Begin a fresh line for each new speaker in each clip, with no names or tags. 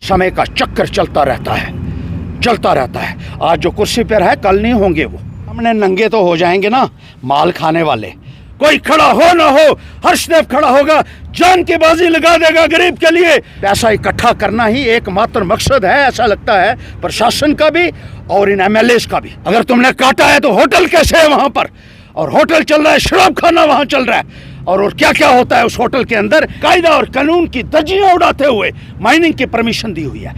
समय का चक्कर चलता रहता है। आज जो कुर्सी पर है कल नहीं होंगे वो। हमने नंगे तो हो जाएंगे ना माल खाने वाले। कोई खड़ा हो ना हो, हर्षदेव खड़ा होगा, जान की बाजी लगा देगा गरीब के लिए। पैसा इकट्ठा करना ही एकमात्र मकसद है, ऐसा लगता है प्रशासन का भी और इन एमएलए का भी। अगर तुमने काटा है तो होटल कैसे है वहां पर, और होटल चल रहा है, शराब खाना वहां चल रहा है, और क्या क्या होता है उस होटल के अंदर। कायदा और कानून की धज्जियां उड़ाते हुए माइनिंग की परमिशन दी हुई है।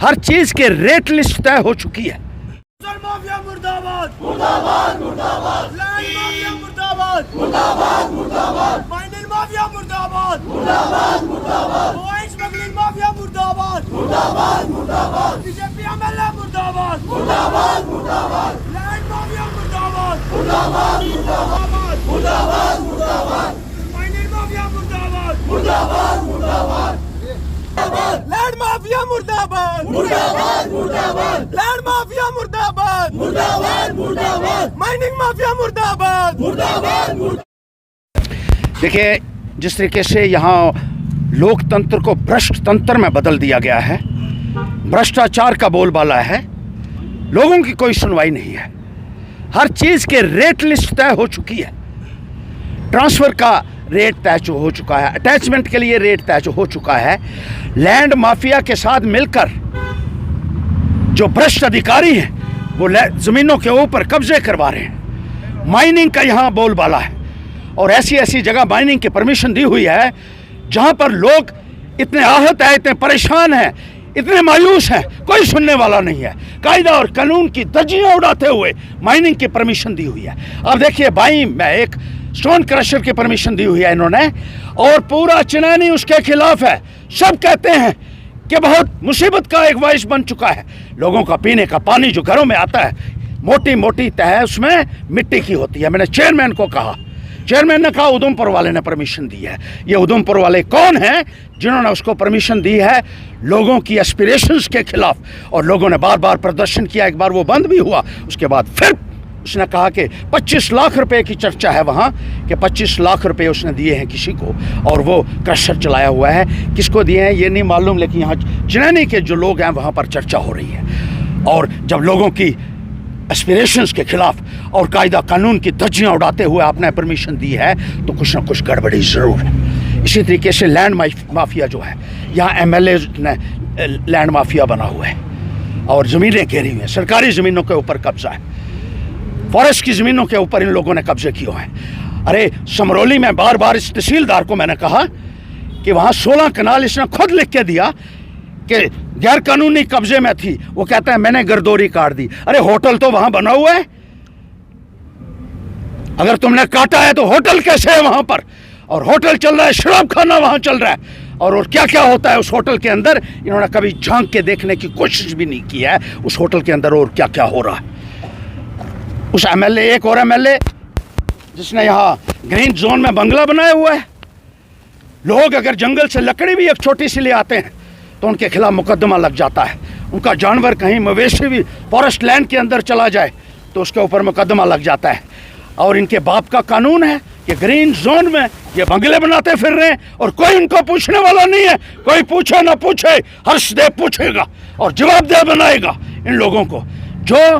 हर चीज के रेट लिस्ट तय हो चुकी है।
माफिया मुर्दाबाद, मुर्दाबाद, मुर्दाबाद, लैंड माफिया मुर्दाबाद, मुर्दाबाद, मुर्दाबाद, माइनिंग माफिया मुर्दाबाद, मुर्दाबाद, मुर्दाबाद, ऑयल स्मगलिंग माफिया मुर्दाबाद, मुर्दाबाद, मुर्दाबाद, बीजेपी एमएलए मुर्दाबाद, मुर्दाबाद, मुर्दाबाद, लैंड माफिया मुर्दाबाद, मुर्दाबाद, मुर्दाबाद, मुर्दाबाद, मुर्दाबाद, माइनिंग माफिया मुर्दाबाद, मुर्दाबाद, मुर्दाबाद, लैंड माफिया मुर्दाबाद, मुर्दाबाद, मुर्दाबाद, लैंड माफिया मुर्दाबाद, मुर्दाबाद, मुर्दाबाद, माइनिंग माफिया मुर्दाबाद, मुर्दाबाद।
देखिए, जिस तरीके से यहाँ लोकतंत्र को भ्रष्ट तंत्र में बदल दिया गया है, भ्रष्टाचार का बोलबाला है, लोगों की कोई सुनवाई नहीं है। हर चीज़ के रेट लिस्ट तय हो चुकी है। ट्रांसफ़र का रेट तय हो चुका है, अटैचमेंट के लिए रेट तय हो चुका है। लैंड माफिया के साथ मिलकर जो भ्रष्ट अधिकारी हैं वो ज़मीनों के ऊपर कब्जे करवा रहे हैं। माइनिंग का यहाँ बोलबाला है, और ऐसी ऐसी जगह माइनिंग की परमिशन दी हुई है जहाँ पर लोग इतने आहत हैं, इतने परेशान हैं, इतने मायूस हैं, कोई सुनने वाला नहीं है। कायदा और कानून की धज्जियां उड़ाते हुए माइनिंग की परमिशन दी हुई है। अब देखिए भाई, मैं एक स्टोन क्रशर की परमिशन दी हुई है इन्होंने, और पूरा चिनानी उसके खिलाफ है। सब कहते हैं कि बहुत मुसीबत का एक बाइस बन चुका है। लोगों का पीने का पानी जो घरों में आता है, मोटी मोटी तह उसमें मिट्टी की होती है। मैंने चेयरमैन को कहा, चेयरमैन ने कहा उधमपुर वाले ने परमिशन दी है। ये उधमपुर वाले कौन हैं जिन्होंने उसको परमिशन दी है? लोगों की एस्पिरेशंस के खिलाफ, और लोगों ने बार बार प्रदर्शन किया। एक बार वो बंद भी हुआ, उसके बाद फिर उसने कहा कि 25 लाख रुपए की चर्चा है वहाँ, कि 25 लाख रुपए उसने दिए हैं किसी को, और वो क्रशर चलाया हुआ है। किसको दिए हैं ये नहीं मालूम, लेकिन यहाँ चिनानी के जो लोग हैं वहाँ पर चर्चा हो रही है। और जब लोगों की एस्पिरेशंस के खिलाफ और कायदा कानून की धज्जियां उड़ाते हुए आपने परमिशन दी है, तो कुछ ना कुछ गड़बड़ी ज़रूर है। इसी तरीके से लैंड माफिया जो है, यहाँ एमएलए ने लैंड माफिया बना हुआ है, और ज़मीनें घेरी हुई हैं। सरकारी ज़मीनों के ऊपर कब्जा है, फॉरेस्ट की ज़मीनों के ऊपर इन लोगों ने कब्जे किए हैं। अरे समरौली में बार बार इस तहसीलदार को मैंने कहा कि वहाँ 16 कनाल इसने खुद लिख के दिया कि गैर कानूनी कब्जे में थी। वो कहता है मैंने गर्दौरी काट दी। अरे होटल तो वहां बना हुआ है। अगर तुमने काटा है तो होटल कैसे है वहां पर? और होटल चल रहा है, शराब खाना वहां चल रहा है, और क्या क्या होता है उस होटल के अंदर, इन्होंने कभी झांक के देखने की कोशिश भी नहीं की है उस होटल के अंदर और क्या क्या हो रहा है। उस एमएलए, एक और एमएलए जिसने यहाँ ग्रीन जोन में बंगला बनाया हुआ है, लोग अगर जंगल से लकड़ी भी एक छोटी सी ले आते हैं तो उनके खिलाफ मुकदमा लग जाता है। उनका जानवर कहीं मवेशी भी फॉरेस्ट लैंड के अंदर चला जाए तो उसके ऊपर मुकदमा लग जाता है। और इनके बाप का कानून है कि ग्रीन जोन में ये बंगले बनाते फिर रहे हैं, और कोई इनको पूछने वाला नहीं है। कोई पूछे ना पूछे, हर्षदेव पूछेगा और जवाबदेह बनाएगा इन लोगों को जो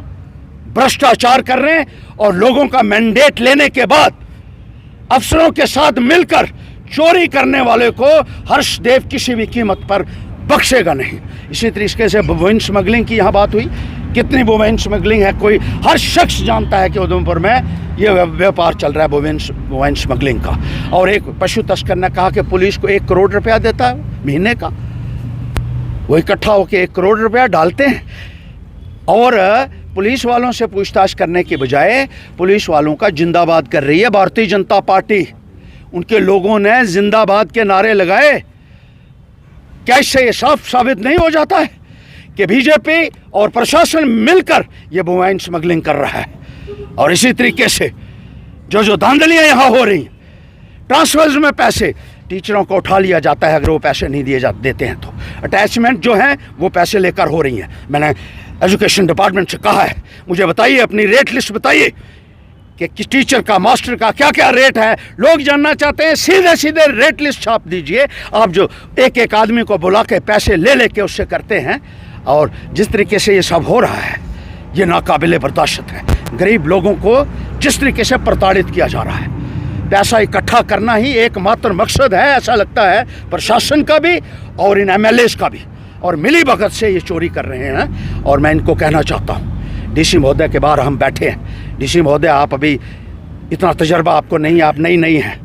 भ्रष्टाचार कर रहे हैं। और लोगों का मैंडेट लेने के बाद अफसरों के साथ मिलकर चोरी करने वाले को हर्षदेव किसी भी कीमत पर बख्शेगा नहीं। इसी तरीके से बोवेन स्मगलिंग की यहाँ बात हुई। कितनी बोवेन स्मगलिंग है, कोई हर शख्स जानता है कि उधमपुर में ये व्यापार चल रहा है बोवेन स्मगलिंग का। और एक पशु तस्कर ने कहा कि पुलिस को 1 करोड़ रुपया देता है महीने का, वो इकट्ठा होकर 1 करोड़ रुपया डालते हैं। और पुलिस वालों से पूछताछ करने के बजाय पुलिस वालों का जिंदाबाद कर रही है भारतीय जनता पार्टी। उनके लोगों ने जिंदाबाद के नारे लगाए। क्या इससे ये साफ साबित नहीं हो जाता है कि बीजेपी और प्रशासन मिलकर ये बोवेन स्मगलिंग कर रहा है? और इसी तरीके से जो धांधलियां यहाँ हो रही हैं, ट्रांसफर्स में पैसे टीचरों को उठा लिया जाता है अगर वो पैसे नहीं देते हैं तो। अटैचमेंट जो हैं वो पैसे लेकर हो रही हैं। मैंने एजुकेशन डिपार्टमेंट से कहा है, मुझे बताइए, अपनी रेट लिस्ट बताइए कि टीचर का, मास्टर का क्या क्या रेट है। लोग जानना चाहते हैं, सीधे सीधे रेट लिस्ट छाप दीजिए। आप जो एक एक आदमी को बुला के पैसे ले लेके उससे करते हैं, और जिस तरीके से ये सब हो रहा है ये नाकाबिले बर्दाश्त है। गरीब लोगों को जिस तरीके से प्रताड़ित किया जा रहा है, पैसा इकट्ठा करना ही एकमात्र मकसद है, ऐसा लगता है प्रशासन का भी और इन MLAs का भी, और मिली भगत से ये चोरी कर रहे हैं। और मैं इनको कहना चाहता हूँ, DC महोदय के बाहर हम बैठे हैं। DC महोदय, आप अभी इतना तजर्बा आपको नहीं, आप नई हैं।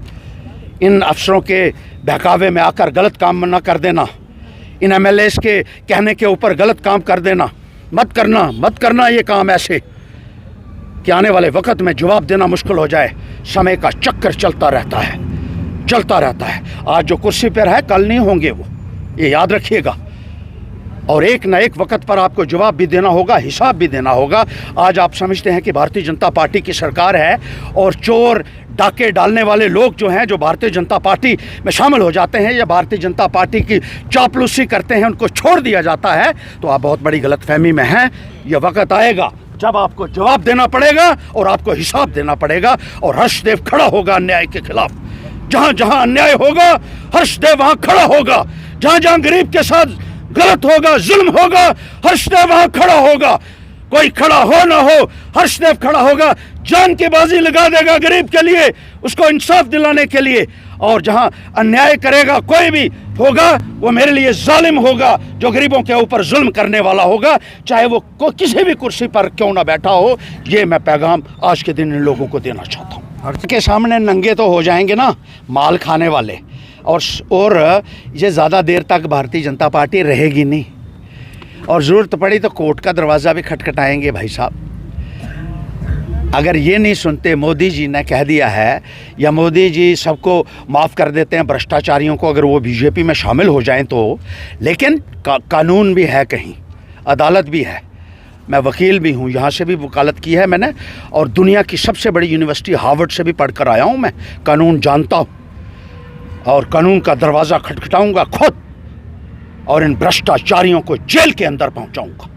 इन अफसरों के बहकावे में आकर गलत काम ना कर देना, इन MLAs के कहने के ऊपर गलत काम कर देना मत करना ये काम ऐसे कि आने वाले वक्त में जवाब देना मुश्किल हो जाए। समय का चक्कर चलता रहता है। आज जो कुर्सी पर है कल नहीं होंगे वो, ये याद रखिएगा। और एक न एक वक्त पर आपको जवाब भी देना होगा, हिसाब भी देना होगा। आज आप समझते हैं कि भारतीय जनता पार्टी की सरकार है और चोर डाके डालने वाले लोग जो हैं, जो भारतीय जनता पार्टी में शामिल हो जाते हैं या भारतीय जनता पार्टी की चापलूसी करते हैं, उनको छोड़ दिया जाता है, तो आप बहुत बड़ी गलतफहमी में हैं। यह वक्त आएगा जब आपको जवाब देना पड़ेगा और आपको हिसाब देना पड़ेगा। और हर्षदेव खड़ा होगा अन्याय के खिलाफ। जहाँ जहाँ अन्याय होगा हर्षदेव वहाँ खड़ा होगा। जहाँ जहाँ गरीब के साथ गलत होगा, जुल्म होगा, हर्षदेव वहाँ खड़ा होगा। कोई खड़ा हो ना हो, हर्षदेव खड़ा होगा, जान की बाजी लगा देगा गरीब के लिए, उसको इंसाफ दिलाने के लिए। और जहां अन्याय करेगा कोई भी होगा, वो मेरे लिए जालिम होगा, जो गरीबों के ऊपर जुल्म करने वाला होगा, चाहे वो किसी भी कुर्सी पर क्यों ना बैठा हो। ये मैं पैगाम आज के दिन इन लोगों को देना चाहता हूँ। के सामने नंगे तो हो जाएंगे ना माल खाने वाले, और ये ज़्यादा देर तक भारतीय जनता पार्टी रहेगी नहीं, और ज़रूरत पड़ी तो कोर्ट का दरवाज़ा भी खटखटाएंगे भाई साहब। अगर ये नहीं सुनते, मोदी जी ने कह दिया है, या मोदी जी सबको माफ़ कर देते हैं भ्रष्टाचारियों को अगर वो बीजेपी में शामिल हो जाएं तो, लेकिन कानून भी है, कहीं अदालत भी है। मैं वकील भी हूँ, यहाँ से भी वकालत की है मैंने, और दुनिया की सबसे बड़ी यूनिवर्सिटी हार्वर्ड से भी पढ़ कर आया हूँ। मैं कानून जानता हूँ और कानून का दरवाज़ा खटखटाऊँगा खुद, और इन भ्रष्टाचारियों को जेल के अंदर पहुँचाऊँगा।